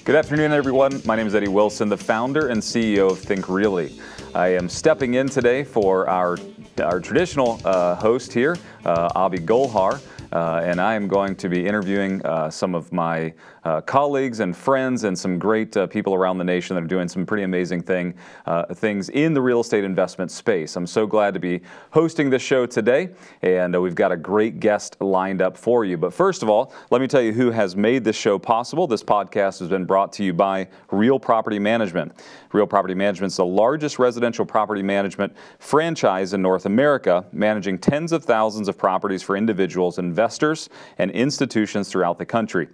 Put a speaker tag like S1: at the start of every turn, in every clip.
S1: Good afternoon, everyone. My name is Eddie Wilson, the founder and CEO of Think Realty. I am stepping in today for our traditional host here, Abi Golhar, and I am going to be interviewing some of my colleagues and friends and some great people around the nation that are doing some pretty amazing things in the real estate investment space. I'm so glad to be hosting this show today, and we've got a great guest lined up for you. But first of all, let me tell you who has made this show possible. This podcast has been brought to you by Real Property Management. Real Property Management is the largest residential property management franchise in North America, managing tens of thousands of properties for individuals, investors, and institutions throughout the country.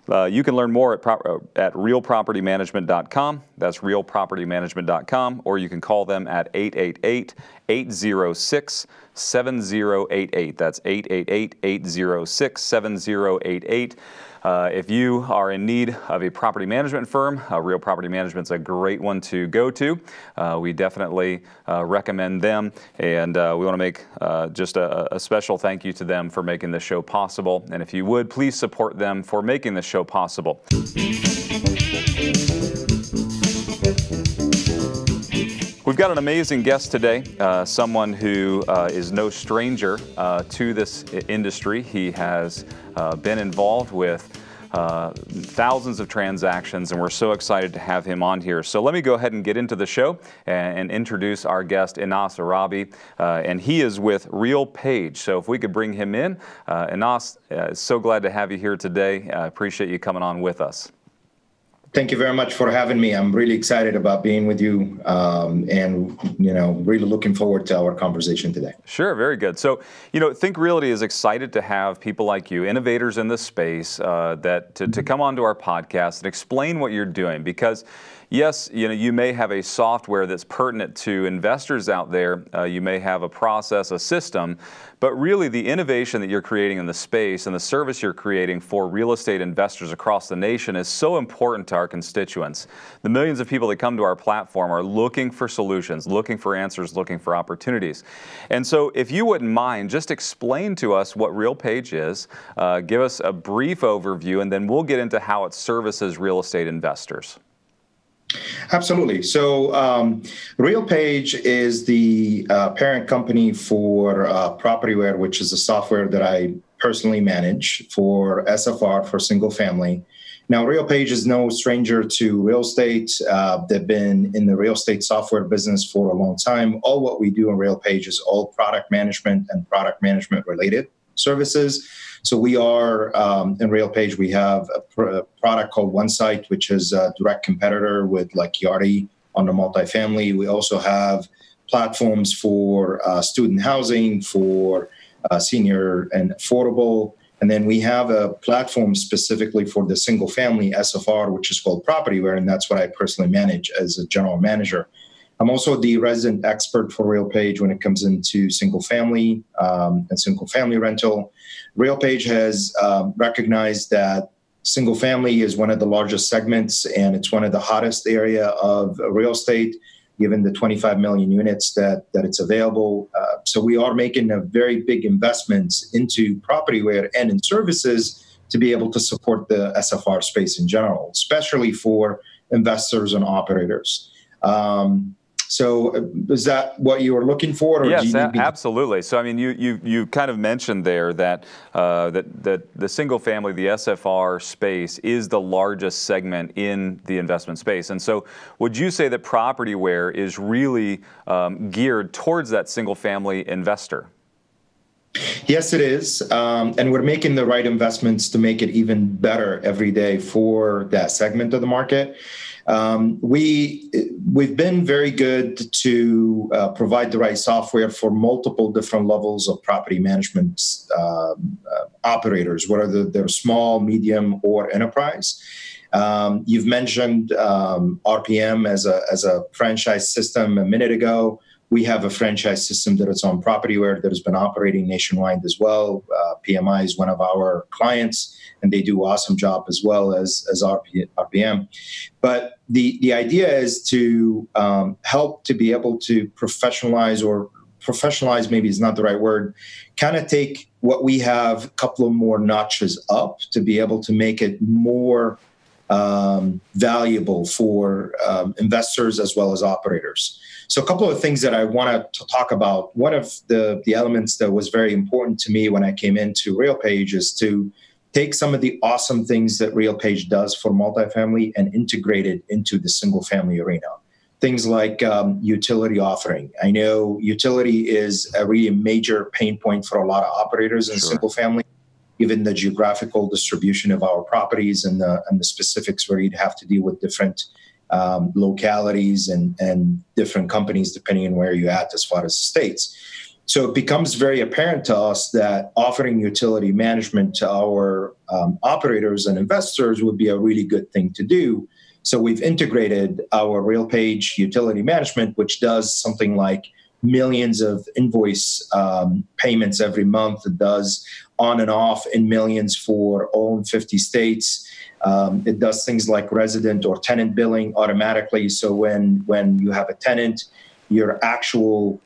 S1: You can learn more at realpropertymanagement.com. That's realpropertymanagement.com, or you can call them at 888-806-7088. That's 888-806-7088. If you are in need of a property management firm, Real Property Management's a great one to go to. We definitely recommend them, and we want to make just a special thank you to them for making this show possible. And if you would, please support them for making this show possible. We've got an amazing guest today, someone who is no stranger to this industry. He has been involved with thousands of transactions, and we're so excited to have him on here. So let me go ahead and get into the show and introduce our guest, Anas Arabi, and he is with RealPage. So if we could bring him in. Anas, so glad to have you here today. I appreciate you coming on with us.
S2: Thank you very much for having me. I'm really excited about being with you, and really looking forward to our conversation today.
S1: Sure, very good. So, Think Realty is excited to have people like you, innovators in this space, to come onto our podcast and explain what you're doing. Because, yes, you may have a software that's pertinent to investors out there. You may have a process, a system, but really the innovation that you're creating in the space and the service you're creating for real estate investors across the nation is so important to our constituents. The millions of people that come to our platform are looking for solutions, looking for answers, looking for opportunities. And so if you wouldn't mind, just explain to us what RealPage is, give us a brief overview, and then we'll get into how it services real estate investors.
S2: Absolutely. So RealPage is the parent company for Propertyware, which is a software that I personally manage for SFR, for single family. Now, RealPage is no stranger to real estate. They've been in the real estate software business for a long time. All what we do in RealPage is all product management and product management related services. So we are, in RealPage, we have a product called OneSite, which is a direct competitor with like Yardi on the multifamily. We also have platforms for student housing, for senior and affordable. And then we have a platform specifically for the single family SFR, which is called Propertyware, and that's what I personally manage as a general manager. I'm also the resident expert for RealPage when it comes into single family and single family rental. RealPage has recognized that single family is one of the largest segments, and it's one of the hottest area of real estate, given the 25 million units that it's available. So we are making a very big investments into Propertyware and in services to be able to support the SFR space in general, especially for investors and operators. So is that what you were looking for? Or
S1: yes, absolutely. So I mean, you kind of mentioned there that that the single family, the SFR space, is the largest segment in the investment space. And so would you say that Propertyware is really geared towards that single family investor?
S2: Yes, it is. And we're making the right investments to make it even better every day for that segment of the market. We've been very good to provide the right software for multiple different levels of property management operators, whether they're small, medium, or enterprise. You've mentioned RPM as a franchise system a minute ago. We have a franchise system that is on Propertyware that has been operating nationwide as well. PMI is one of our clients, and they do an awesome job as well as RPM. But the idea is to help to be able to professionalize or professionalize maybe is not the right word, kind of take what we have a couple of more notches up to be able to make it more valuable for investors as well as operators. So a couple of things that I want to talk about. One of the elements that was very important to me when I came into RealPage is to take some of the awesome things that RealPage does for multifamily and integrate it into the single family arena. Things like utility offering. I know utility is a really major pain point for a lot of operators in single family, given the geographical distribution of our properties and the specifics where you'd have to deal with different localities and different companies depending on where you're at as far as states. So it becomes very apparent to us that offering utility management to our operators and investors would be a really good thing to do. So we've integrated our RealPage utility management, which does something like millions of invoice payments every month. It does on and off in millions for all 50 states. It does things like resident or tenant billing automatically. So when you have a tenant, your actual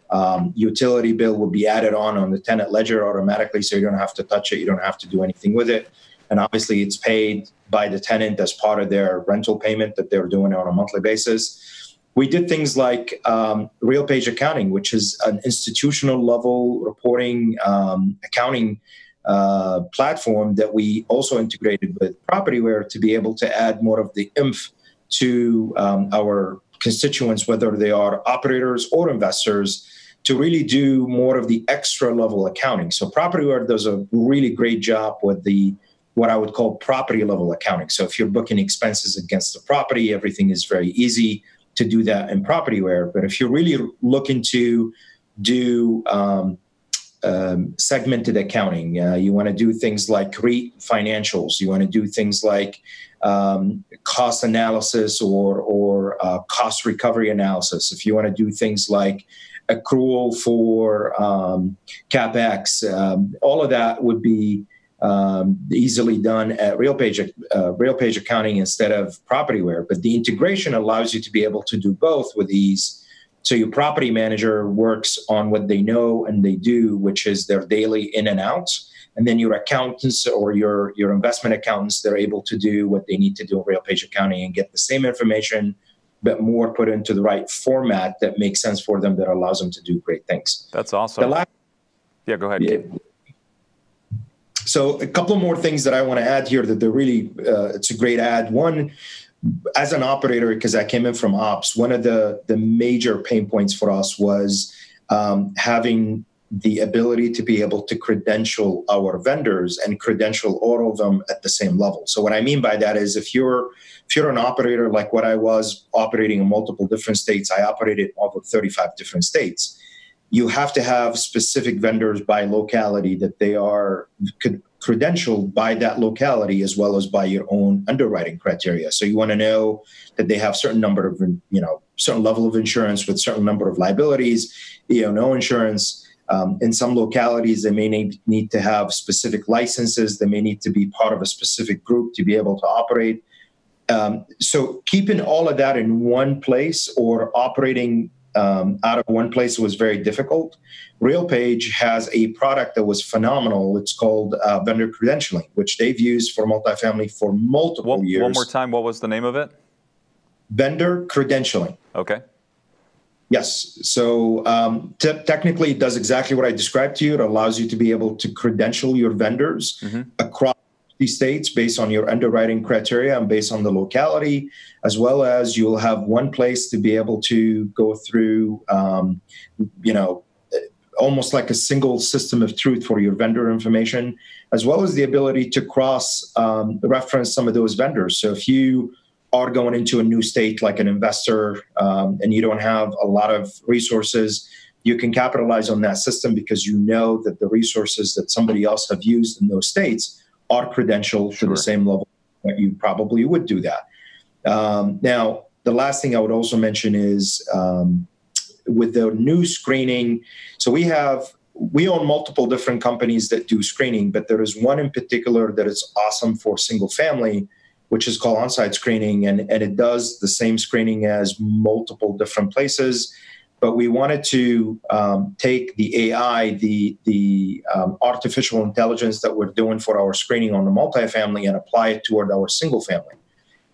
S2: utility bill will be added on the tenant ledger automatically, so you don't have to touch it. You don't have to do anything with it. And obviously, it's paid by the tenant as part of their rental payment that they're doing on a monthly basis. We did things like RealPage Accounting, which is an institutional level reporting accounting platform that we also integrated with Propertyware to be able to add more of the oomph to our constituents, whether they are operators or investors, to really do more of the extra level accounting. So Propertyware does a really great job with what I would call property level accounting. So if you're booking expenses against the property, everything is very easy to do that in Propertyware. But if you're really looking to do segmented accounting, you want to do things like REIT financials, you want to do things like cost analysis or cost recovery analysis. If you want to do things like accrual for CapEx, all of that would be easily done at RealPage Accounting instead of Propertyware. But the integration allows you to be able to do both with ease. So your property manager works on what they know and they do, which is their daily in and outs. And then your accountants or your investment accountants, they're able to do what they need to do in RealPage Accounting and get the same information, but more put into the right format that makes sense for them, that allows them to do great things.
S1: That's awesome. Yeah, go ahead.
S2: Yeah. So a couple more things that I want to add here that they're really, it's a great add. One, as an operator, because I came in from ops, one of the major pain points for us was having the ability to be able to credential our vendors and credential all of them at the same level. So what I mean by that is if you're an operator like what I was, operating in multiple different states, I operated over 35 different states. You have to have specific vendors by locality that they are credentialed by that locality as well as by your own underwriting criteria. So you want to know that they have certain number of, certain level of insurance with certain number of liabilities, no insurance. In some localities, they may need to have specific licenses. They may need to be part of a specific group to be able to operate. So keeping all of that in one place or operating out of one place was very difficult. RealPage has a product that was phenomenal. It's called vendor credentialing, which they've used for multifamily for multiple years.
S1: One more time, what was the name of it?
S2: Vendor credentialing.
S1: Okay.
S2: Yes. So technically, it does exactly what I described to you. It allows you to be able to credential your vendors across these states based on your underwriting criteria and based on the locality, as well as you'll have one place to be able to go through, almost like a single system of truth for your vendor information, as well as the ability to cross-reference some of those vendors. So if you are going into a new state like an investor and you don't have a lot of resources, you can capitalize on that system because you know that the resources that somebody else have used in those states are credentialed to the same level that you probably would do that. Now, the last thing I would also mention is with the new screening, so we own multiple different companies that do screening, but there is one in particular that is awesome for single family, which is called on-site screening, and it does the same screening as multiple different places. but we wanted to take the AI, the artificial intelligence that we're doing for our screening on the multifamily and apply it toward our single family.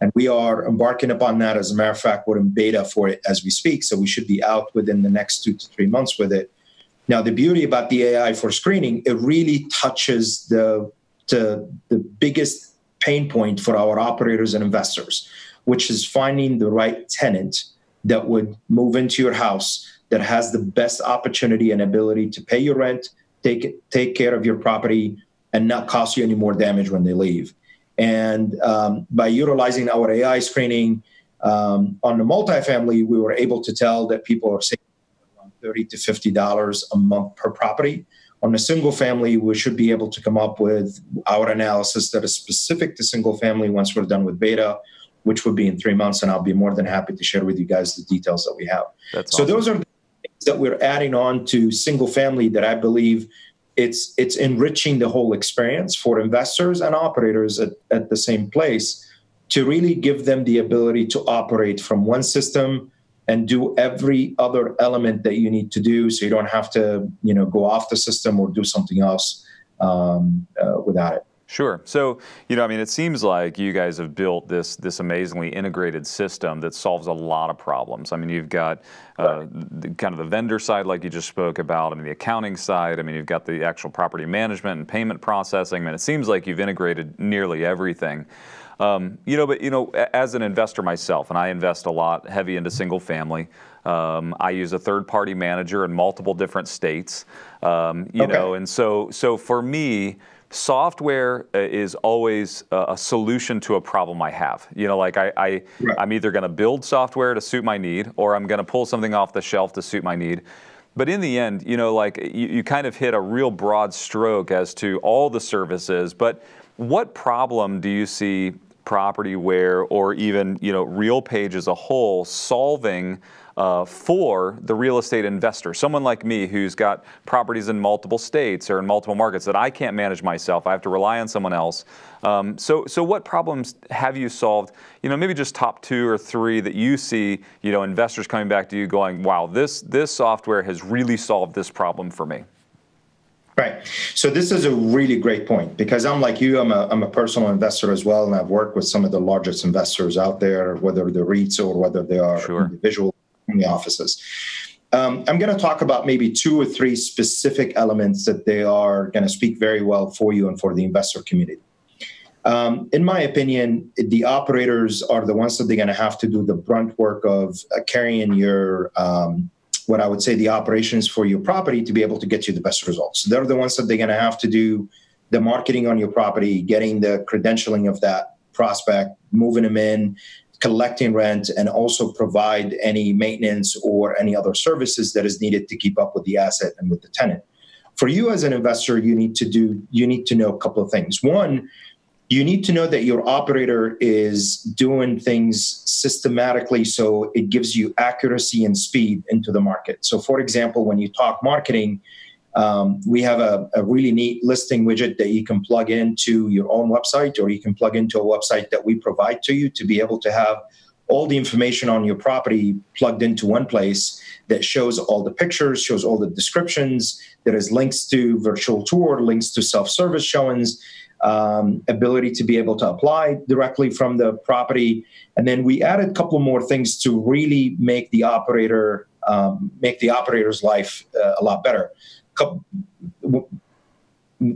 S2: And we are embarking upon that. As a matter of fact, we're in beta for it as we speak, so we should be out within the next 2 to 3 months with it. Now, the beauty about the AI for screening, it really touches the biggest pain point for our operators and investors, which is finding the right tenant that would move into your house, that has the best opportunity and ability to pay your rent, take care of your property, and not cost you any more damage when they leave. And by utilizing our AI screening on the multifamily, we were able to tell that people are saving around $30 to $50 a month per property. On the single family, we should be able to come up with our analysis that is specific to single family once we're done with beta, which would be in 3 months, and I'll be more than happy to share with you guys the details that we have.
S1: That's
S2: so
S1: awesome.
S2: Those are the things that we're adding on to single family that I believe it's enriching the whole experience for investors and operators at the same place, to really give them the ability to operate from one system and do every other element that you need to do, so you don't have to go off the system or do something else without it.
S1: Sure. So, I mean, it seems like you guys have built this amazingly integrated system that solves a lot of problems. I mean, you've got kind of the vendor side, like you just spoke about. I mean, the accounting side. I mean, you've got the actual property management and payment processing. I mean, it seems like you've integrated nearly everything. But as an investor myself, and I invest a lot heavy into single family. I use a third-party manager in multiple different states. And so for me, software is always a solution to a problem I have. I'm either going to build software to suit my need, or I'm going to pull something off the shelf to suit my need. But in the end, you kind of hit a real broad stroke as to all the services. But what problem do you see Propertyware or even RealPage as a whole solving for the real estate investor, someone like me who's got properties in multiple states or in multiple markets that I can't manage myself? I have to rely on someone else. So what problems have you solved? Maybe just top 2 or 3 that you see, investors coming back to you going, wow, this software has really solved this problem for me.
S2: Right. So this is a really great point, because I'm like you, I'm a personal investor as well, and I've worked with some of the largest investors out there, whether they're REITs or whether they are individual family offices. I'm going to talk about maybe 2 or 3 specific elements that they are going to speak very well for you and for the investor community. In my opinion, the operators are the ones that they're going to have to do the brunt work of carrying your what I would say the operations for your property to be able to get you the best results. They're the ones that they're going to have to do the marketing on your property, getting the credentialing of that prospect, moving them in, collecting rent, and also provide any maintenance or any other services that is needed to keep up with the asset and with the tenant. For you as an investor, you need to know a couple of things. One, you need to know that your operator is doing things systematically, so it gives you accuracy and speed into the market. So, for example, when you talk marketing, we have a really neat listing widget that you can plug into your own website, or you can plug into a website that we provide to you to be able to have all the information on your property plugged into one place that shows all the pictures, shows all the descriptions. There is links to virtual tour, links to self-service showings, ability to be able to apply directly from the property. And then we added a couple more things to really make the operator's life a lot better.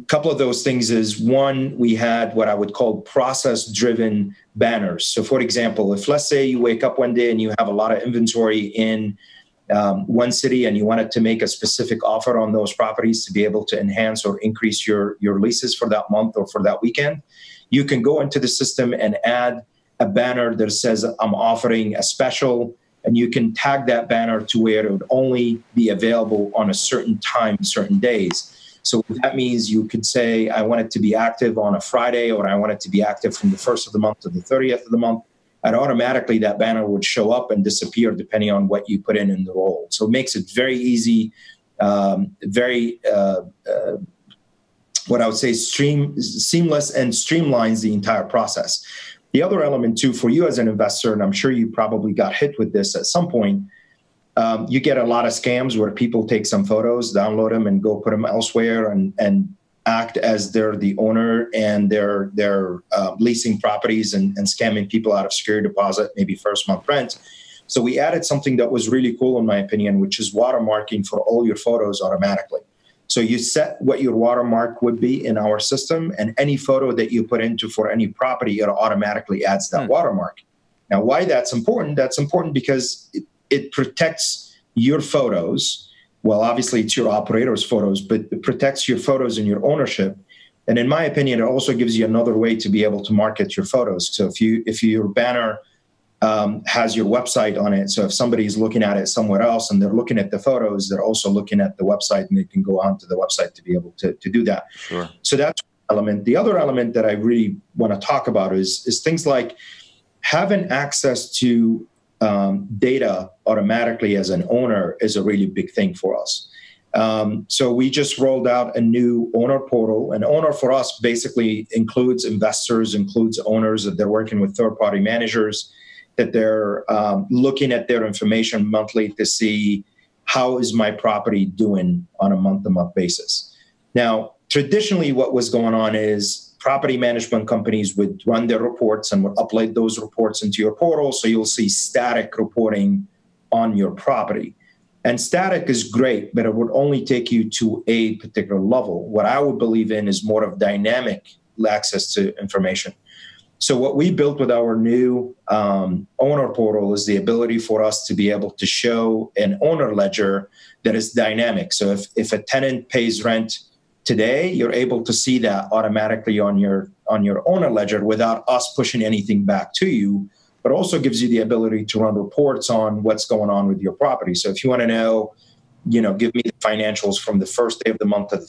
S2: Couple of those things is, one, we had what I would call process-driven banners. So, for example, if let's say you wake up one day and you have a lot of inventory in one city and you wanted to make a specific offer on those properties to be able to enhance or increase your leases for that month or for that weekend, you can go into the system and add a banner that says, I'm offering a special, and you can tag that banner to where it would only be available on a certain time, certain days. So that means you could say, I want it to be active on a Friday, or I want it to be active from the 1st of the month to the 30th of the month. And automatically that banner would show up and disappear depending on what you put in the role. So it makes it very easy, what I would say seamless, and streamlines the entire process. The other element too, for you as an investor, and I'm sure you probably got hit with this at some point, you get a lot of scams where people take some photos, download them, and go put them elsewhere and act as they're the owner, and they're leasing properties and scamming people out of security deposit, maybe first month rent. So we added something that was really cool, in my opinion, which is watermarking for all your photos automatically. So you set what your watermark would be in our system, and any photo that you put into for any property, it automatically adds that watermark. Now, why that's important? That's important because it protects your photos. Well, obviously, it's your operator's photos, but it protects your photos and your ownership. And in my opinion, it also gives you another way to be able to market your photos. So if your banner has your website on it, so if somebody's looking at it somewhere else and they're looking at the photos, they're also looking at the website, and they can go onto the website to be able to do that.
S1: Sure.
S2: So that's one element. The other element that I really want to talk about is things like having access to data automatically as an owner is a really big thing for us. So we just rolled out a new owner portal. An owner for us basically includes investors, includes owners that they're working with third-party managers, that they're looking at their information monthly to see how is my property doing on a month-to-month basis. Now, traditionally what was going on is property management companies would run their reports and would upload those reports into your portal, so you'll see static reporting on your property. And static is great, but it would only take you to a particular level. What I would believe in is more of dynamic access to information. So what we built with our new owner portal is the ability for us to be able to show an owner ledger that is dynamic. So if a tenant pays rent today, you're able to see that automatically on your owner ledger without us pushing anything back to you, but also gives you the ability to run reports on what's going on with your property. So if you want to know, give me the financials from the first day of the month to the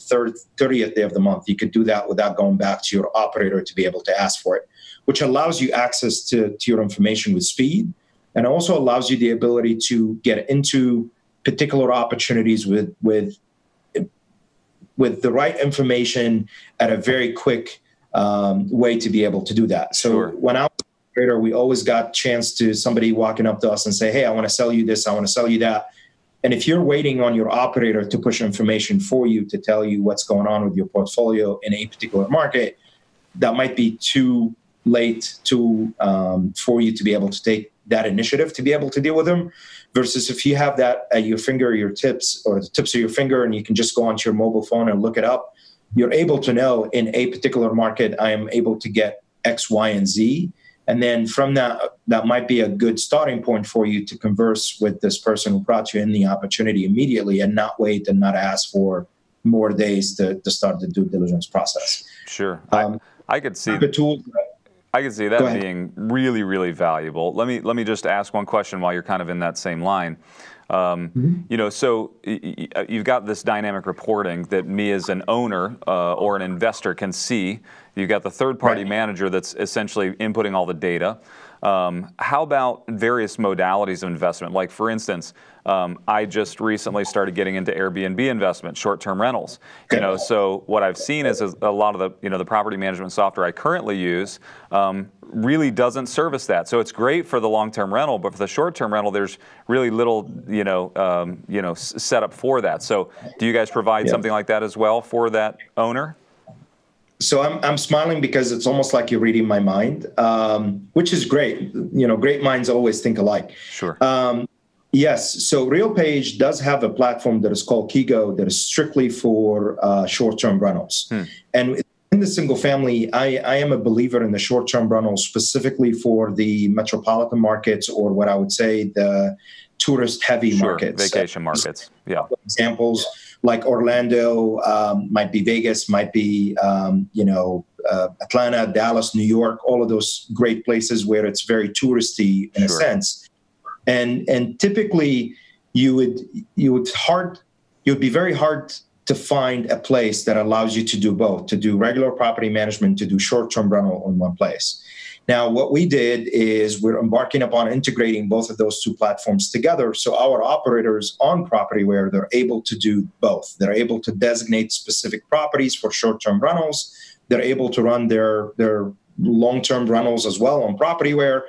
S2: 30th day of the month, you could do that without going back to your operator to be able to ask for it, which allows you access to your information with speed, and also allows you the ability to get into particular opportunities with the right information at a very quick way to be able to do that. So
S1: Sure.
S2: When I was an operator, we always got chance to somebody walking up to us and say, hey, I want to sell you this, I want to sell you that. And if you're waiting on your operator to push information for you to tell you what's going on with your portfolio in a particular market, that might be too late for you to be able to take that initiative to be able to deal with them, versus if you have that at your finger, your tips, or the tips of your finger, and you can just go onto your mobile phone and look it up, you're able to know in a particular market, I am able to get X, Y, and Z. And then from that might be a good starting point for you to converse with this person who brought you in the opportunity immediately, and not wait and not ask for more days to start the due diligence process.
S1: Sure. I could see
S2: the tool.
S1: I can see that being really, really valuable. Let me just ask one question while you're kind of in that same line. So you've got this dynamic reporting that me as an owner or an investor can see. You've got the third-party manager that's essentially inputting all the data. How about various modalities of investment? Like, for instance, I just recently started getting into Airbnb investment, short-term rentals. So what I've seen is a lot of the property management software I currently use really doesn't service that. So it's great for the long-term rental, but for the short-term rental, there's really little set up for that. So do you guys provide something like that as well for that owner?
S2: So I'm smiling because it's almost like you're reading my mind, which is great. Great minds always think alike.
S1: Sure.
S2: Yes. So RealPage does have a platform that is called KeyGo that is strictly for short-term rentals. And in the single family, I am a believer in the short-term rentals specifically for the metropolitan markets, or what I would say the tourist-heavy markets.
S1: Vacation markets. Yeah.
S2: Examples like Orlando, might be Vegas, might be Atlanta, Dallas, New York, all of those great places where it's very touristy in a sense. And typically you would be very hard to find a place that allows you to do both, to do regular property management, to do short-term rental in one place. Now, what we did is we're embarking upon integrating both of those two platforms together. So our operators on Propertyware, they're able to do both. They're able to designate specific properties for short-term rentals. They're able to run their long-term rentals as well on Propertyware,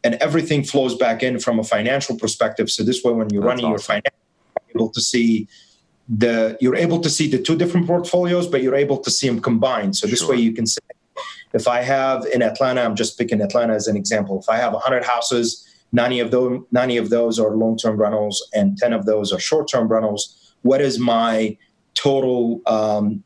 S2: and everything flows back in from a financial perspective. So this way, when you're running your finance, you're able to see the two different portfolios, but you're able to see them combined. So this way you can say, if I have in Atlanta, I'm just picking Atlanta as an example. If I have 100 houses, 90 of those are long-term rentals and 10 of those are short-term rentals, what is my total NOI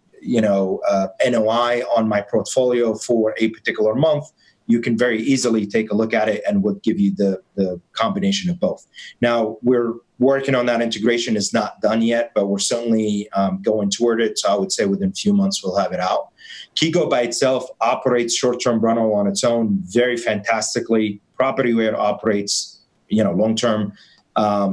S2: on my portfolio for a particular month? You can very easily take a look at it and would give you the combination of both. Now, we're working on that integration. It's not done yet, but we're certainly going toward it. So I would say within a few months, we'll have it out. KeyGo by itself operates short-term rental on its own very fantastically. Propertyware operates, long-term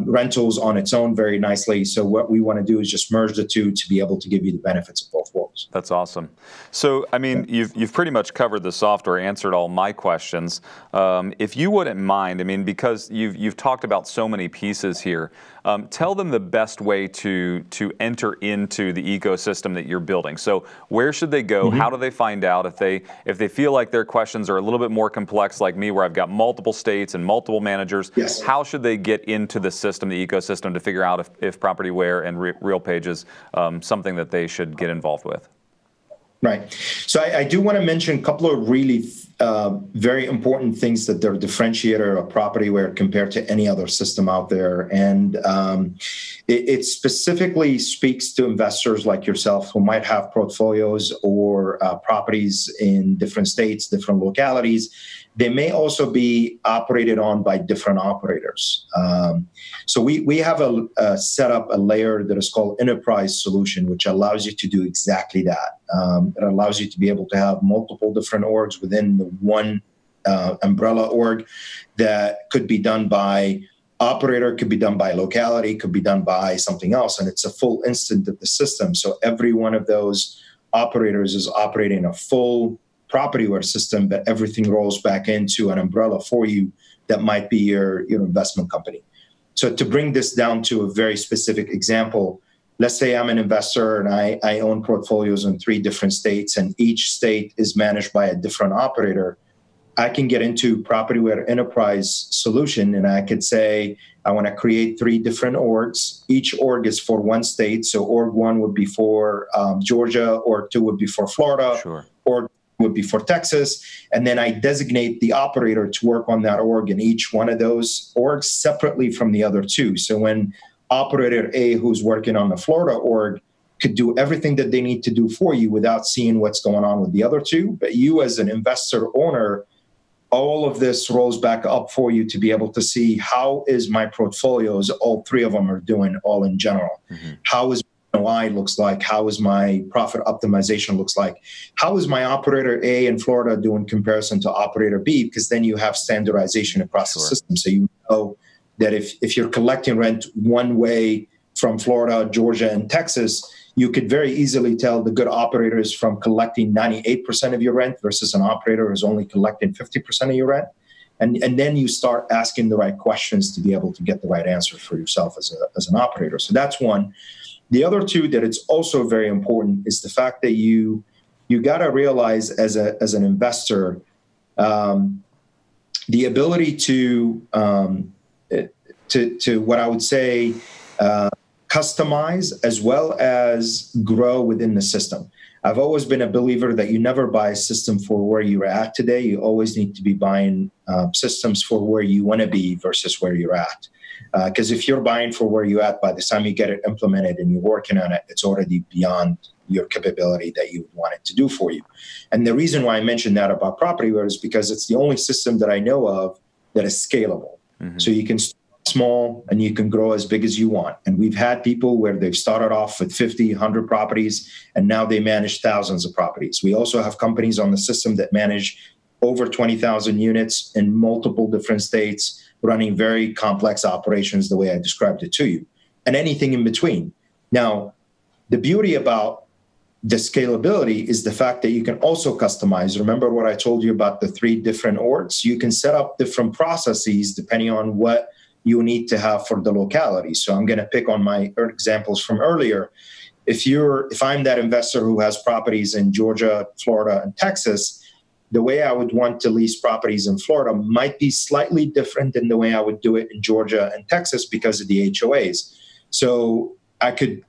S2: rentals on its own very nicely. So what we want to do is just merge the two to be able to give you the benefits of both worlds.
S1: That's awesome. So, I mean, you've pretty much covered the software, answered all my questions. If you wouldn't mind, I mean, because you've talked about so many pieces here, tell them the best way to enter into the ecosystem that you're building. So where should they go? How do they find out if they feel like their questions are a little bit more complex like me, where I've got multiple states and multiple managers?
S2: Yes.
S1: How should they get into the system, the ecosystem, to figure out if Propertyware and RealPage is something that they should get involved with?
S2: Right. So I do want to mention a couple of really very important things that they're a differentiator of Propertyware compared to any other system out there. And it specifically speaks to investors like yourself who might have portfolios or properties in different states, different localities. They may also be operated on by different operators. So we have set up a layer that is called Enterprise Solution, which allows you to do exactly that. It allows you to be able to have multiple different orgs within the one umbrella org that could be done by operator, could be done by locality, could be done by something else. And it's a full instant of the system. So every one of those operators is operating a full Propertyware system, but everything rolls back into an umbrella for you that might be your investment company. So to bring this down to a very specific example, let's say I'm an investor and I own portfolios in 3 different states, and each state is managed by a different operator. I can get into Propertyware Enterprise Solution, and I could say, I want to create 3 different orgs. Each org is for one state. So org 1 would be for Georgia, org 2 would be for Florida, org would be for Texas. And then I designate the operator to work on that org in each one of those orgs separately from the other 2. So when operator A, who's working on the Florida org, could do everything that they need to do for you without seeing what's going on with the other 2. But you as an investor owner, all of this rolls back up for you to be able to see how is my portfolios, all 3 of them are doing all in general. How is NOI looks like, how is my profit optimization looks like, how is my operator A in Florida doing comparison to operator B, because then you have standardization across the system. So you know that if you're collecting rent one way from Florida, Georgia, and Texas, you could very easily tell the good operators from collecting 98% of your rent versus an operator who's only collecting 50% of your rent. And then you start asking the right questions to be able to get the right answer for yourself as an operator. So that's one. The other 2 that it's also very important is the fact that you got to realize as an investor, the ability to what I would say customize as well as grow within the system. I've always been a believer that you never buy a system for where you're at today. You always need to be buying systems for where you want to be versus where you're at. Because if you're buying for where you're at, by the time you get it implemented and you're working on it, it's already beyond your capability that you want it to do for you. And the reason why I mentioned that about Propertyware is because it's the only system that I know of that is scalable. So you can start small and you can grow as big as you want. And we've had people where they've started off with 50, 100 properties, and now they manage thousands of properties. We also have companies on the system that manage over 20,000 units in multiple different states, running very complex operations the way I described it to you, and anything in between. Now, the beauty about the scalability is the fact that you can also customize. Remember what I told you about the 3 different orgs? You can set up different processes depending on what you need to have for the locality. So I'm going to pick on my examples from earlier. If I'm that investor who has properties in Georgia, Florida, and Texas, the way I would want to lease properties in Florida might be slightly different than the way I would do it in Georgia and Texas because of the HOAs. So I could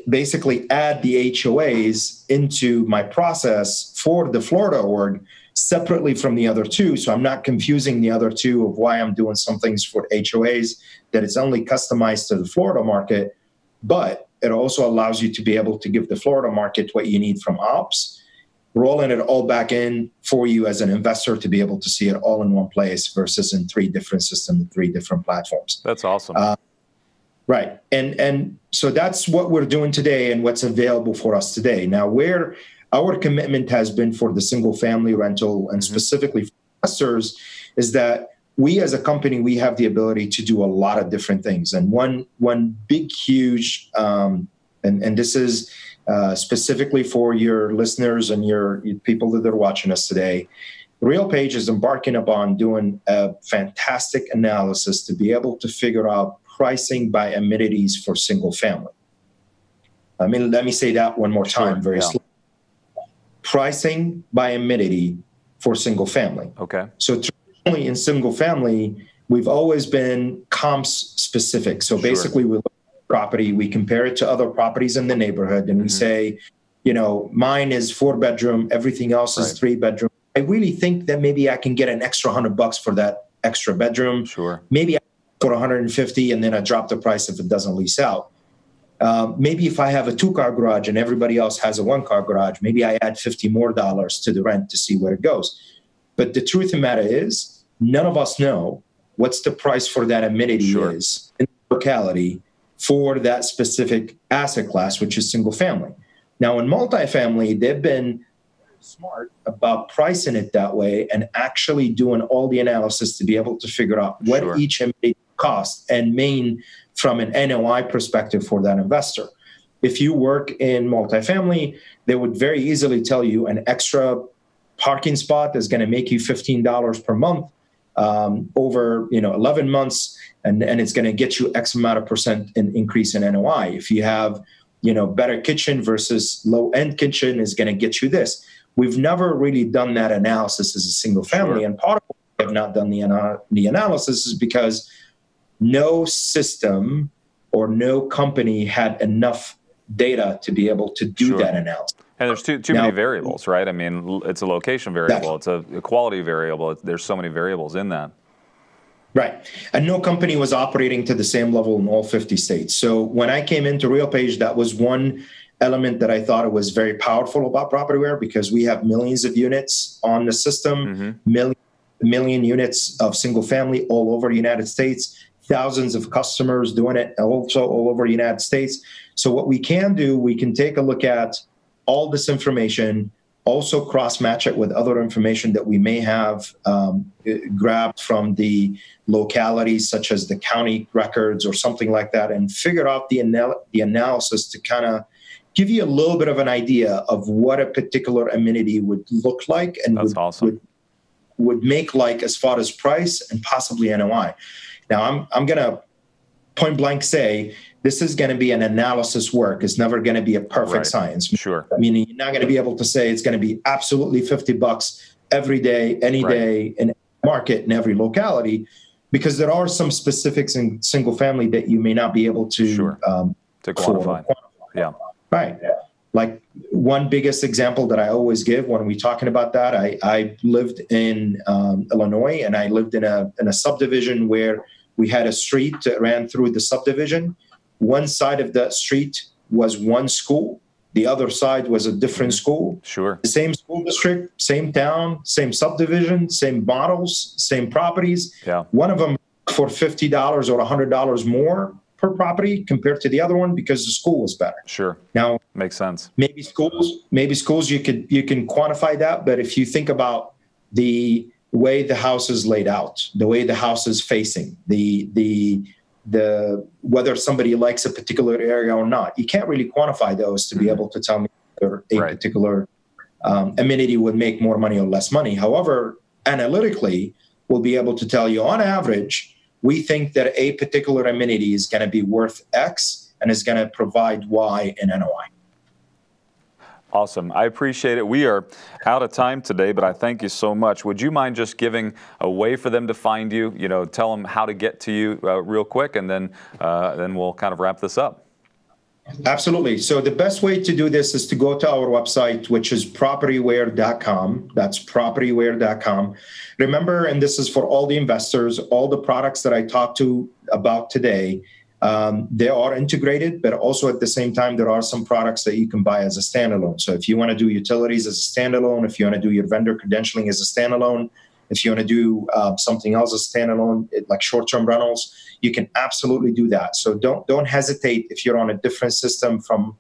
S2: basically add the HOAs into my process for the Florida org separately from the other two. So I'm not confusing the other two of why I'm doing some things for HOAs, that it's only customized to the Florida market, but it also allows you to be able to give the Florida market what you need from ops, rolling it all back in for you as an investor to be able to see it all in one place versus in 3 different systems, 3 different platforms.
S1: That's awesome.
S2: Right. And so that's what we're doing today and what's available for us today. Now, where our commitment has been for the single family rental and specifically for investors is that we as a company, we have the ability to do a lot of different things. And one big, huge, and this is specifically for your listeners and your people that are watching us today, RealPage is embarking upon doing a fantastic analysis to be able to figure out pricing by amenities for single family. I mean, let me say that one more time, very slowly. Pricing by amenity for single family.
S1: Okay.
S2: So traditionally in single family, we've always been comps specific. So basically we look at property, we compare it to other properties in the neighborhood, and we say, you know, mine is 4-bedroom, everything else is 3-bedroom. I really think that maybe I can get an extra $100 for that extra bedroom.
S1: Sure.
S2: Maybe for 150, and then I drop the price if it doesn't lease out. Maybe if I have a 2-car garage and everybody else has a 1-car garage, maybe I add $50 more to the rent to see where it goes. But the truth of the matter is, none of us know what's the price for that amenity is in the locality for that specific asset class, which is single family. Now, in multifamily, they've been smart about pricing it that way and actually doing all the analysis to be able to figure out what each amenity costs and mean from an NOI perspective for that investor. If you work in multifamily, they would very easily tell you an extra parking spot is going to make you $15 per month over 11 months, and it's going to get you X amount of percent in increase in NOI. If you have better kitchen versus low-end kitchen is going to get you this. We've never really done that analysis as a single family, and part of why we have not done the analysis is because no system or no company had enough data to be able to do that analysis.
S1: And there's too many variables, right? I mean, it's a location variable, it's a quality variable. There's so many variables in that.
S2: Right. And no company was operating to the same level in all 50 states. So when I came into RealPage, that was one element that I thought it was very powerful about Propertyware, because we have millions of units on the system, million units of single family all over the United States, thousands of customers doing it also all over the United States. So what we can do, we can take a look at all this information, also cross-match it with other information that we may have grabbed from the localities, such as the county records or something like that, and figure out the analysis to kind of give you a little bit of an idea of what a particular amenity would look like and would make like as far as price and possibly NOI. Now, I'm going to point blank say this is going to be an analysis work. It's never going to be a perfect science.
S1: Sure.
S2: I mean, you're not going to be able to say it's going to be absolutely $50 every day, any day in every market in every locality, because there are some specifics in single family that you may not be able to
S1: quantify. Yeah.
S2: Right. Like one biggest example that I always give when we're talking about that, I lived in Illinois, and I lived in a subdivision where we had a street that ran through the subdivision. One side of that street was one school. The other side was a different school.
S1: Sure.
S2: The same school district, same town, same subdivision, same models, same properties.
S1: Yeah. One
S2: of them for $50 or $100 more per property compared to the other one because the school was better.
S1: Sure.
S2: Now,
S1: makes sense.
S2: Maybe schools you can quantify that, but if you think about the way the house is laid out, the way the house is facing, the whether somebody likes a particular area or not, you can't really quantify those to be able to tell me whether a particular amenity would make more money or less money. However, analytically, we'll be able to tell you on average, we think that a particular amenity is going to be worth X and is going to provide Y in NOI.
S1: Awesome. I appreciate it. We are out of time today, but I thank you so much. Would you mind just giving a way for them to find you? You know, tell them how to get to you real quick, and then we'll kind of wrap this up.
S2: Absolutely. So the best way to do this is to go to our website, which is propertyware.com. That's propertyware.com. Remember, and this is for all the investors, all the products that I talked about today, they are integrated, but also at the same time, there are some products that you can buy as a standalone. So if you want to do utilities as a standalone, if you want to do your vendor credentialing as a standalone, if you want to do something else as standalone, like short-term rentals, you can absolutely do that. So don't hesitate if you're on a different system from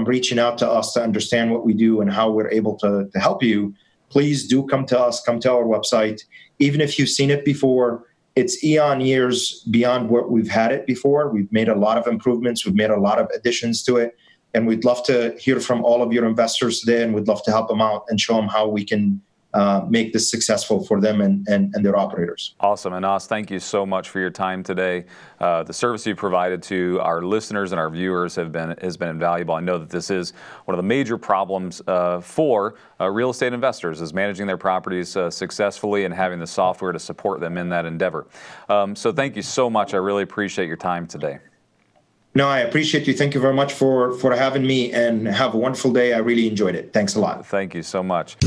S2: reaching out to us to understand what we do and how we're able to help you. Please do come to us, come to our website. Even if you've seen it before, it's eon years beyond what we've had it before. We've made a lot of improvements. We've made a lot of additions to it. And we'd love to hear from all of your investors today, and we'd love to help them out and show them how we can make this successful for them and their operators.
S1: Awesome. Anas, thank you so much for your time today. The service you provided to our listeners and our viewers has been invaluable. I know that this is one of the major problems for real estate investors, is managing their properties successfully and having the software to support them in that endeavor. So thank you so much. I really appreciate your time today.
S2: No, I appreciate you. Thank you very much for having me, and have a wonderful day. I really enjoyed it. Thanks a lot.
S1: Thank you so much.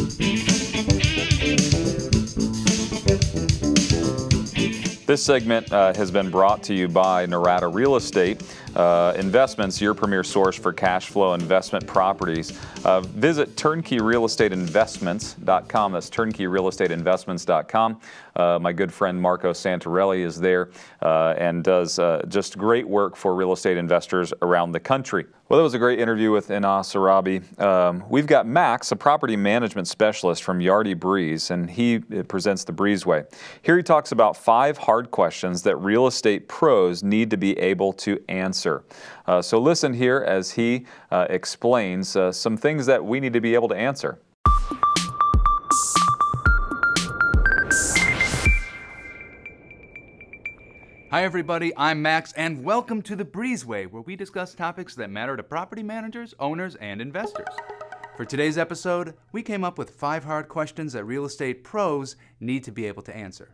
S1: This segment has been brought to you by Narada Real Estate Investments, your premier source for cash flow investment properties. Visit turnkeyrealestateinvestments.com. That's turnkeyrealestateinvestments.com. My good friend Marco Santarelli is there and does just great work for real estate investors around the country. Well, that was a great interview with Anas Arabi. We've got Max, a property management specialist from Yardi Breeze, and he presents the Breezeway. Here he talks about 5 hard questions that real estate pros need to be able to answer. So listen here as he explains some things that we need to be able to answer.
S3: Hi everybody, I'm Max, and welcome to the Breezeway, where we discuss topics that matter to property managers, owners, and investors. For today's episode, we came up with 5 hard questions that real estate pros need to be able to answer.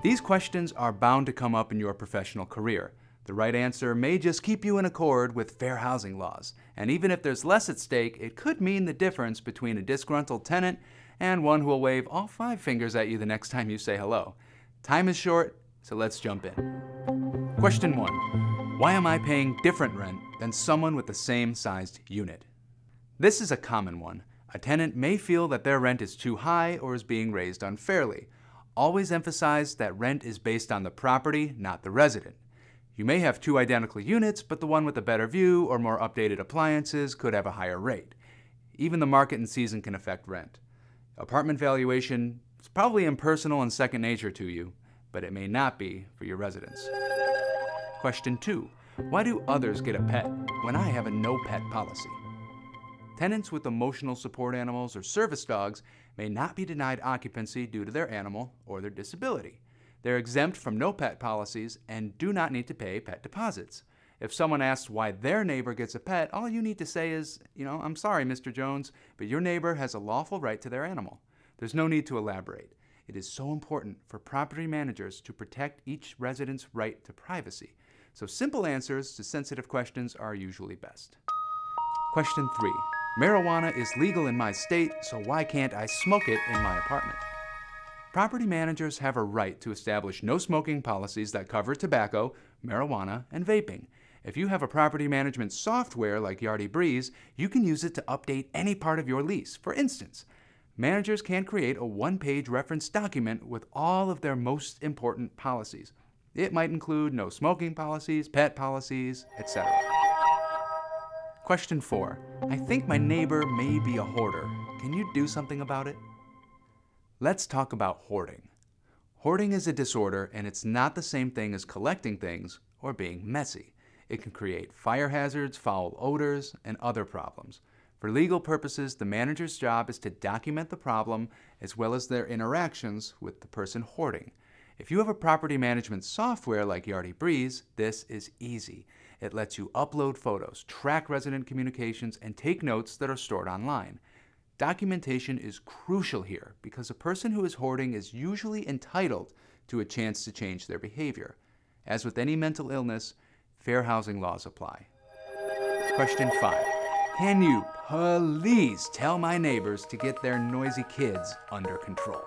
S3: These questions are bound to come up in your professional career. The right answer may just keep you in accord with fair housing laws. And even if there's less at stake, it could mean the difference between a disgruntled tenant and one who will wave all 5 fingers at you the next time you say hello. Time is short, so let's jump in. Question 1. Why am I paying different rent than someone with the same sized unit? This is a common one. A tenant may feel that their rent is too high or is being raised unfairly. Always emphasize that rent is based on the property, not the resident. You may have 2 identical units, but the one with a better view or more updated appliances could have a higher rate. Even the market and season can affect rent. Apartment valuation is probably impersonal and second nature to you, but it may not be for your residents. Question 2. Why do others get a pet when I have a no-pet policy? Tenants with emotional support animals or service dogs may not be denied occupancy due to their animal or their disability. They're exempt from no-pet policies and do not need to pay pet deposits. If someone asks why their neighbor gets a pet, all you need to say is, I'm sorry, Mr. Jones, but your neighbor has a lawful right to their animal. There's no need to elaborate. It is so important for property managers to protect each resident's right to privacy. So simple answers to sensitive questions are usually best. Question 3. Marijuana is legal in my state, so why can't I smoke it in my apartment? Property managers have a right to establish no smoking policies that cover tobacco, marijuana, and vaping. If you have a property management software like Yardi Breeze, you can use it to update any part of your lease. For instance, managers can create a 1-page reference document with all of their most important policies. It might include no smoking policies, pet policies, etc. Question 4. I think my neighbor may be a hoarder. Can you do something about it? Let's talk about hoarding. Hoarding is a disorder, and it's not the same thing as collecting things or being messy. It can create fire hazards, foul odors, and other problems. For legal purposes, the manager's job is to document the problem as well as their interactions with the person hoarding. If you have a property management software like Yardi Breeze, this is easy. It lets you upload photos, track resident communications, and take notes that are stored online. Documentation is crucial here because a person who is hoarding is usually entitled to a chance to change their behavior. As with any mental illness, fair housing laws apply. Question 5. Can you please tell my neighbors to get their noisy kids under control?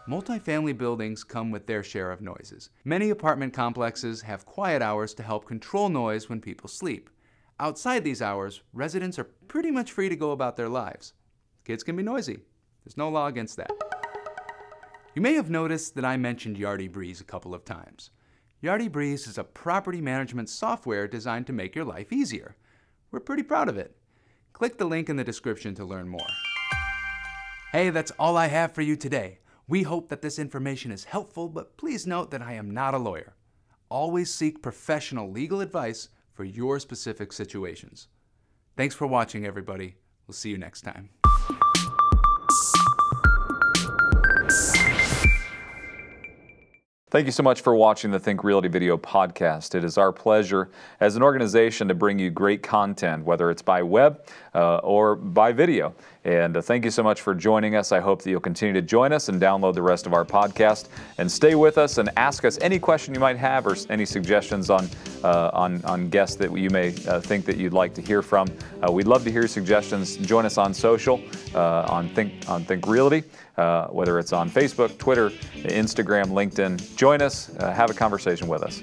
S3: Multifamily buildings come with their share of noises. Many apartment complexes have quiet hours to help control noise when people sleep. Outside these hours, residents are pretty much free to go about their lives. Kids can be noisy. There's no law against that. You may have noticed that I mentioned Yardi Breeze a couple of times. Yardi Breeze is a property management software designed to make your life easier. We're pretty proud of it. Click the link in the description to learn more. Hey, that's all I have for you today. We hope that this information is helpful, but please note that I am not a lawyer. Always seek professional legal advice for your specific situations. Thanks for watching, everybody. We'll see you next time.
S1: Thank you so much for watching the Think Realty video podcast. It is our pleasure as an organization to bring you great content, whether it's by web or by video. And thank you so much for joining us. I hope that you'll continue to join us and download the rest of our podcast and stay with us and ask us any question you might have or any suggestions on guests that you may think that you'd like to hear from. We'd love to hear your suggestions. Join us on social, on Think Realty, whether it's on Facebook, Twitter, Instagram, LinkedIn. Join us, have a conversation with us.